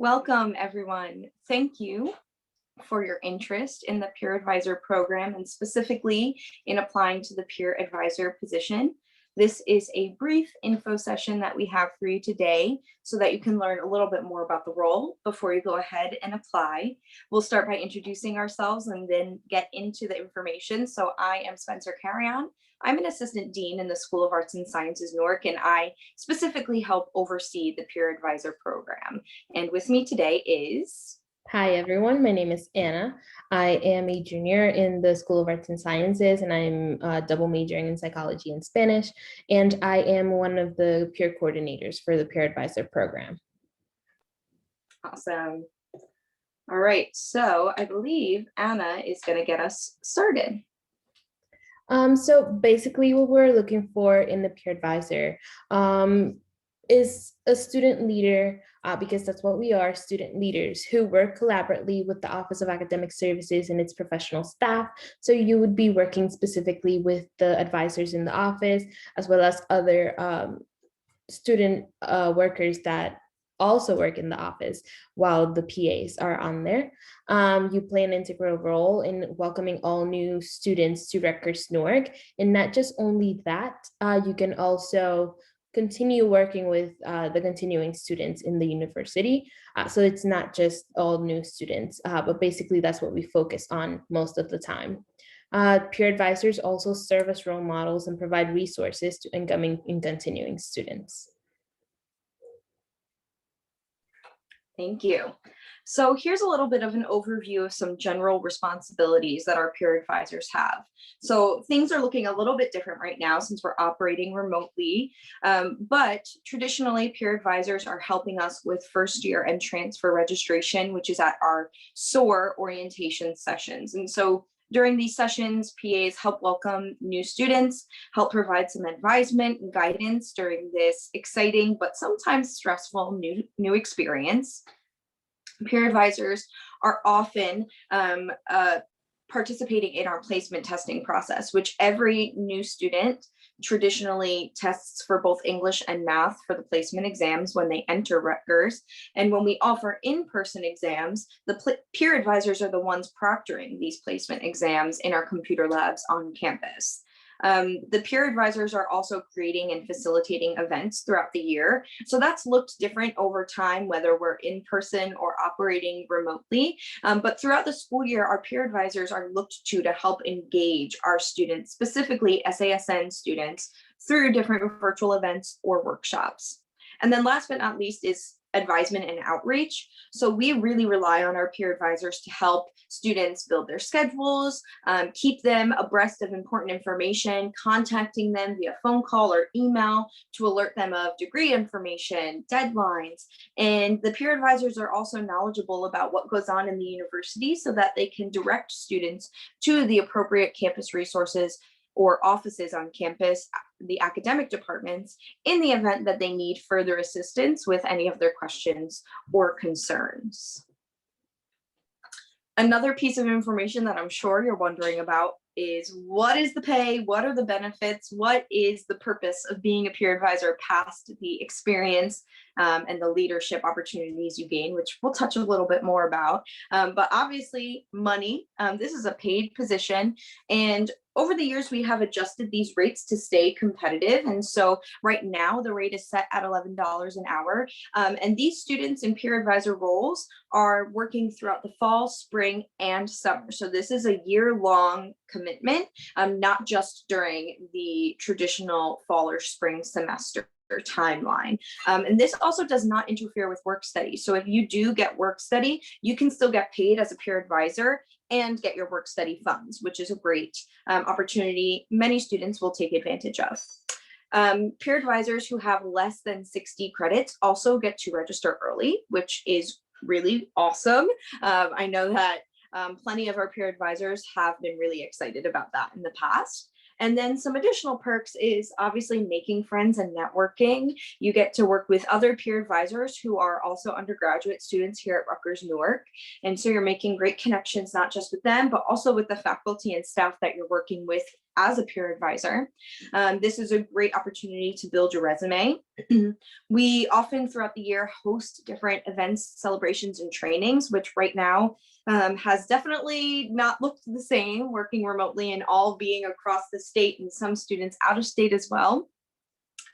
Welcome, everyone. Thank you for your interest in the Peer Advisor program and specifically in applying to the Peer Advisor position. This is a brief info session that we have for you today so that you can learn a little bit more about the role before you go ahead and apply. We'll start by introducing ourselves and then get into the information. So I am Spencer Carrion. I'm an assistant dean in the School of Arts and Sciences Newark, and I specifically help oversee the Peer Advisor program. And with me today is... Hi, everyone. My name is Anna. I am a junior in the School of Arts and Sciences, and I'm double majoring in psychology and Spanish. And I am one of the peer coordinators for the Peer Advisor program. Awesome. All right, so I believe Anna is going to get us started. So basically what we're looking for in the peer advisor is a student leader, because that's what we are, student leaders who work collaboratively with the Office of Academic Services and its professional staff. So you would be working specifically with the advisors in the office, as well as other student workers that also work in the office while the PAs are on there. You play an integral role in welcoming all new students to Rutgers Newark. And not just only that, you can also continue working with the continuing students in the university. So it's not just all new students, but basically that's what we focus on most of the time. Peer advisors also serve as role models and provide resources to incoming and continuing students. Thank you. So here's a little bit of an overview of some general responsibilities that our peer advisors have. So things are looking a little bit different right now since we're operating remotely, but traditionally peer advisors are helping us with first year and transfer registration, which is at our SOAR orientation sessions. And so during these sessions, PAs help welcome new students, help provide some advisement and guidance during this exciting but sometimes stressful new experience. Peer advisors are often participating in our placement testing process, which every new student traditionally tests for both English and math for the placement exams when they enter Rutgers. And when we offer in-person exams, the peer advisors are the ones proctoring these placement exams in our computer labs on campus. The peer advisors are also creating and facilitating events throughout the year. So that's looked different over time, whether we're in person or operating remotely. But throughout the school year, our peer advisors are looked to help engage our students, specifically SASN students, through different virtual events or workshops. And then last but not least is advisement and outreach. So we really rely on our peer advisors to help students build their schedules, keep them abreast of important information, contacting them via phone call or email to alert them of degree information, deadlines. And the peer advisors are also knowledgeable about what goes on in the university so that they can direct students to the appropriate campus resources or offices on campus, the academic departments, in the event that they need further assistance with any of their questions or concerns. Another piece of information that I'm sure you're wondering about is what is the pay? What are the benefits? What is the purpose of being a peer advisor past the experience and the leadership opportunities you gain, which we'll touch a little bit more about. But obviously money, this is a paid position, and over the years, we have adjusted these rates to stay competitive. And so right now the rate is set at $11 an hour. And these students in peer advisor roles are working throughout the fall, spring, and summer. So this is a year-long commitment, not just during the traditional fall or spring semester timeline. And this also does not interfere with work study. So if you do get work study, you can still get paid as a peer advisor and get your work study funds, which is a great opportunity many students will take advantage of. Peer advisors who have less than 60 credits also get to register early, which is really awesome. I know that plenty of our peer advisors have been really excited about that in the past. And then some additional perks is obviously making friends and networking. You get to work with other peer advisors who are also undergraduate students here at Rutgers Newark. And so you're making great connections, not just with them, but also with the faculty and staff that you're working with as a peer advisor. This is a great opportunity to build your resume. We often throughout the year host different events, celebrations, and trainings, which right now has definitely not looked the same, working remotely and all being across the state and some students out of state as well.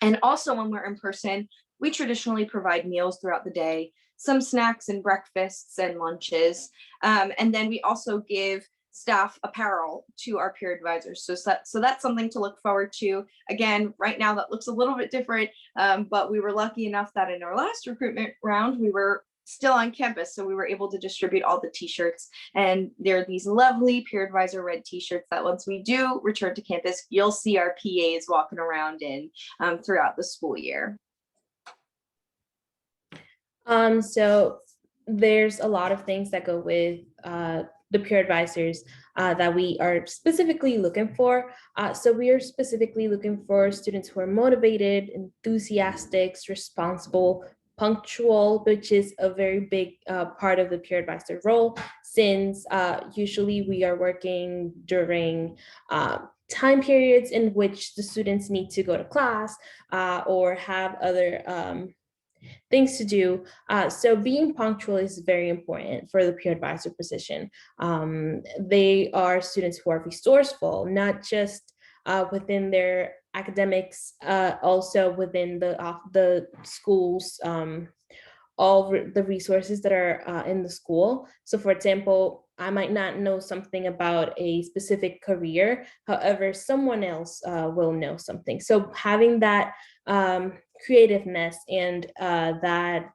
And also when we're in person, we traditionally provide meals throughout the day, some snacks and breakfasts and lunches. And then we also give staff apparel to our peer advisors. So that's something to look forward to. Again, right now that looks a little bit different, but we were lucky enough that in our last recruitment round, we were still on campus. So we were able to distribute all the t-shirts, and there are these lovely peer advisor red t-shirts that once we do return to campus, you'll see our PAs walking around in throughout the school year. So there's a lot of things that go with the peer advisors that we are specifically looking for. So we are specifically looking for students who are motivated, enthusiastic, responsible, punctual, which is a very big part of the peer advisor role, since usually we are working during time periods in which the students need to go to class or have other things to do. So being punctual is very important for the peer advisor position. They are students who are resourceful, not just within their academics, also within the school's the resources that are in the school. So for example, I might not know something about a specific career, however, someone else will know something. So having that creativeness and that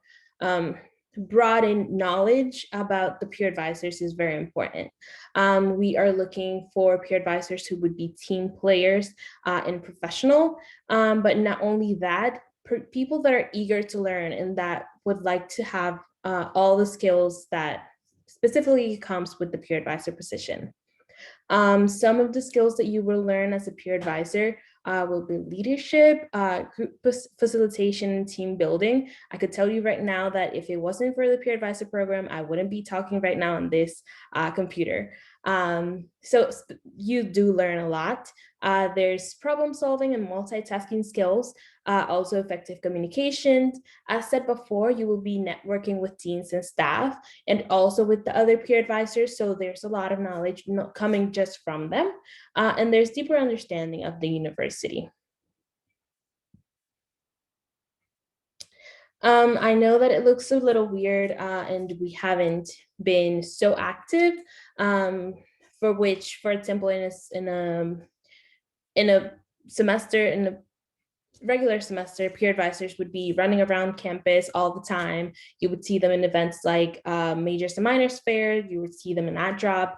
broadened knowledge about the peer advisors is very important. We are looking for peer advisors who would be team players and professional, but not only that, people that are eager to learn and that would like to have all the skills that specifically comes with the peer advisor position. Some of the skills that you will learn as a peer advisor will be leadership, group facilitation, and team building. I could tell you right now that if it wasn't for the peer advisor program, I wouldn't be talking right now on this computer. So you do learn a lot. There's problem solving and multitasking skills, also effective communication. As said before, you will be networking with deans and staff and also with the other peer advisors. So there's a lot of knowledge not coming just from them. And there's deeper understanding of the university. I know that it looks a little weird and we haven't been so active, for which, for example, in a semester, in a regular semester, peer advisors would be running around campus all the time. You would see them in events like Majors and Minors Fair. You would see them in AdDrop,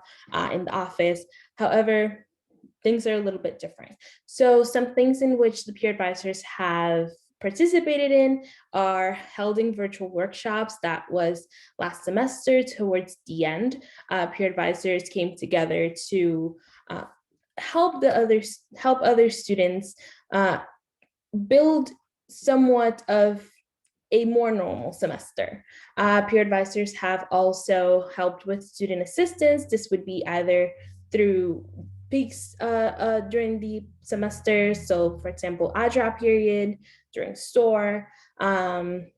in the office. However, things are a little bit different. So some things in which the peer advisors have participated in are holding virtual workshops. That was last semester towards the end. Peer advisors came together to help other students build somewhat of a more normal semester. Peer advisors have also helped with student assistance. This would be either through peaks during the semester. So for example, AdDrop period, during STOR.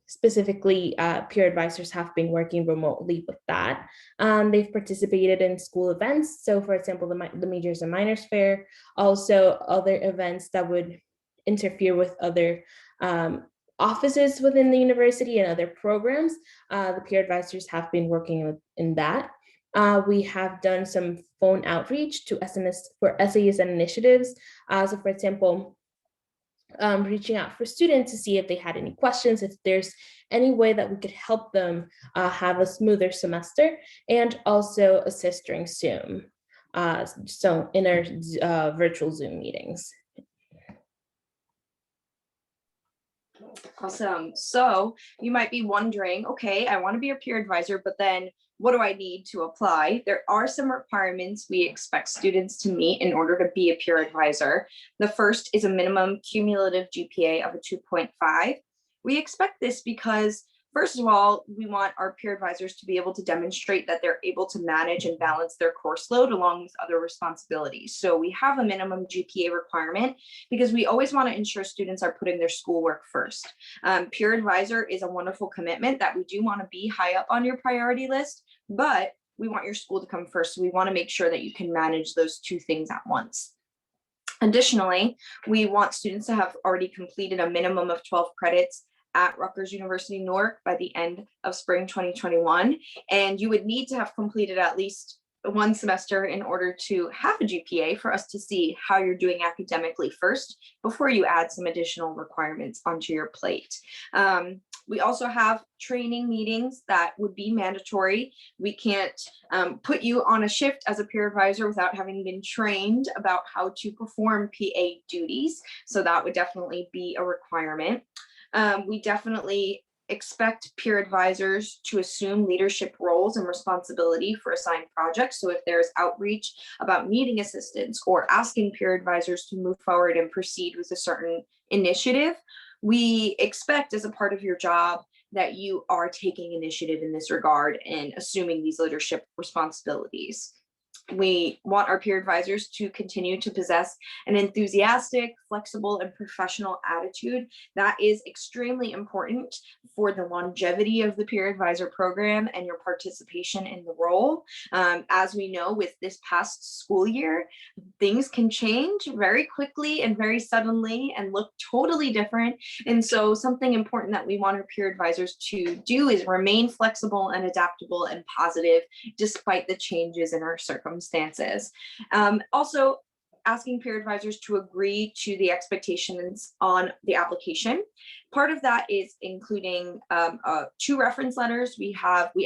Specifically, peer advisors have been working remotely with that. They've participated in school events. So for example, the Majors and Minors Fair, also other events that would interfere with other offices within the university and other programs. The peer advisors have been working in that. We have done some phone outreach to SNS for essays and initiatives. So for example, reaching out for students to see if they had any questions, if there's any way that we could help them have a smoother semester, and also assist during Zoom. So in our virtual Zoom meetings. Awesome. So you might be wondering, okay, I want to be a peer advisor, but then what do I need to apply? There are some requirements we expect students to meet in order to be a peer advisor. The first is a minimum cumulative GPA of a 2.5. We expect this because First of all, we want our peer advisors to be able to demonstrate that they're able to manage and balance their course load along with other responsibilities. So we have a minimum GPA requirement because we always want to ensure students are putting their schoolwork first. Peer advisor is a wonderful commitment that we do want to be high up on your priority list, but we want your school to come first. So we want to make sure that you can manage those two things at once. Additionally, we want students to have already completed a minimum of 12 credits at Rutgers University Newark by the end of spring 2021. And you would need to have completed at least one semester in order to have a GPA for us to see how you're doing academically first before you add some additional requirements onto your plate. We also have training meetings that would be mandatory. We can't put you on a shift as a peer advisor without having been trained about how to perform PA duties. So that would definitely be a requirement. We definitely expect peer advisors to assume leadership roles and responsibility for assigned projects. So if there's outreach about needing assistance or asking peer advisors to move forward and proceed with a certain initiative, we expect as a part of your job that you are taking initiative in this regard and assuming these leadership responsibilities. We want our peer advisors to continue to possess an enthusiastic, flexible, and professional attitude. That is extremely important for the longevity of the peer advisor program and your participation in the role. As we know, with this past school year, things can change very quickly and very suddenly and look totally different. And so something important that we want our peer advisors to do is remain flexible and adaptable and positive despite the changes in our circumstances. Also, asking peer advisors to agree to the expectations on the application. Part of that is including 2 reference letters. We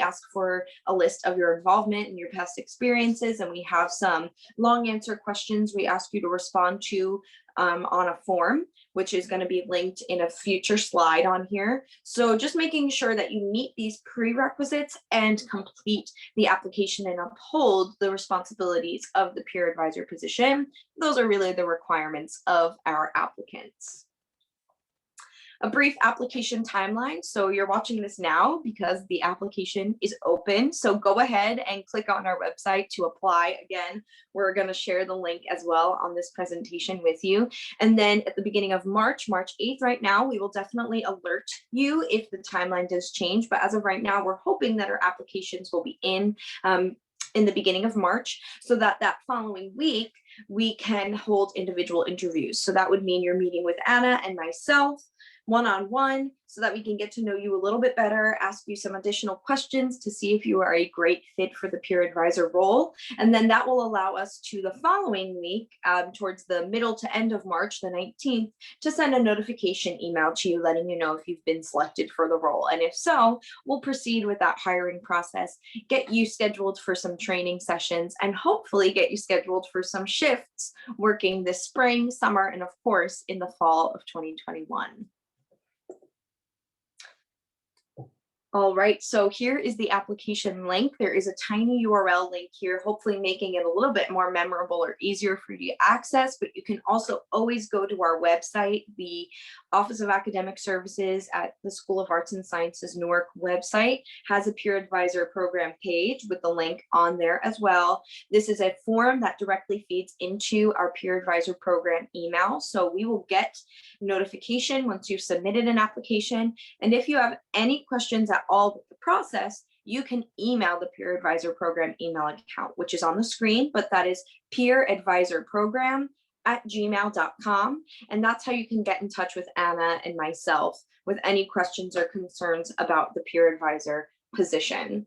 ask for a list of your involvement and your past experiences, and we have some long answer questions we ask you to respond to on a form, which is going to be linked in a future slide on here. So just making sure that you meet these prerequisites and complete the application and uphold the responsibilities of the peer advisor position. Those are really the requirements of our applicants. A brief application timeline. So you're watching this now because the application is open. So go ahead and click on our website to apply. Again, we're going to share the link as well on this presentation with you. And then at the beginning of March 8th, right now, we will definitely alert you if the timeline does change. But as of right now, we're hoping that our applications will be in the beginning of March, so that following week, we can hold individual interviews. So that would mean you're meeting with Anna and myself one-on-one so that we can get to know you a little bit better, ask you some additional questions to see if you are a great fit for the peer advisor role. And then that will allow us to the following week, towards the middle to end of March, the 19th, to send a notification email to you letting you know if you've been selected for the role. And if so, we'll proceed with that hiring process, get you scheduled for some training sessions, and hopefully get you scheduled for some shifts working this spring, summer, and of course in the fall of 2021. All right, so here is the application link. There is a tiny URL link here, hopefully making it a little bit more memorable or easier for you to access, but you can also always go to our website. The Office of Academic Services at the School of Arts and Sciences Newark website has a peer advisor program page with the link on there as well. This is a form that directly feeds into our peer advisor program email. So we will get notification once you've submitted an application. And if you have any questions at all with the process, you can email the peer advisor program email account, which is on the screen, but that is peeradvisorprogram@gmail.com. And that's how you can get in touch with Anna and myself with any questions or concerns about the peer advisor position.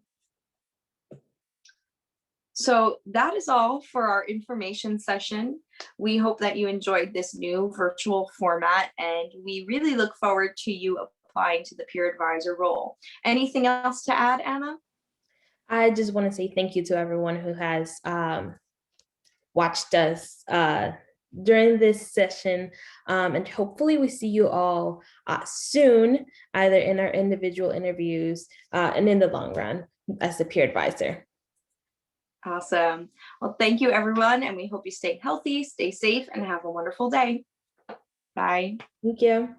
So that is all for our information session. We hope that you enjoyed this new virtual format, and we really look forward to you applying to the peer advisor role. Anything else to add, Anna? I just want to say thank you to everyone who has watched us during this session, and hopefully we see you all soon, either in our individual interviews and in the long run as the peer advisor. Awesome. Well, thank you, everyone, and we hope you stay healthy, stay safe, and have a wonderful day. Bye. Thank you.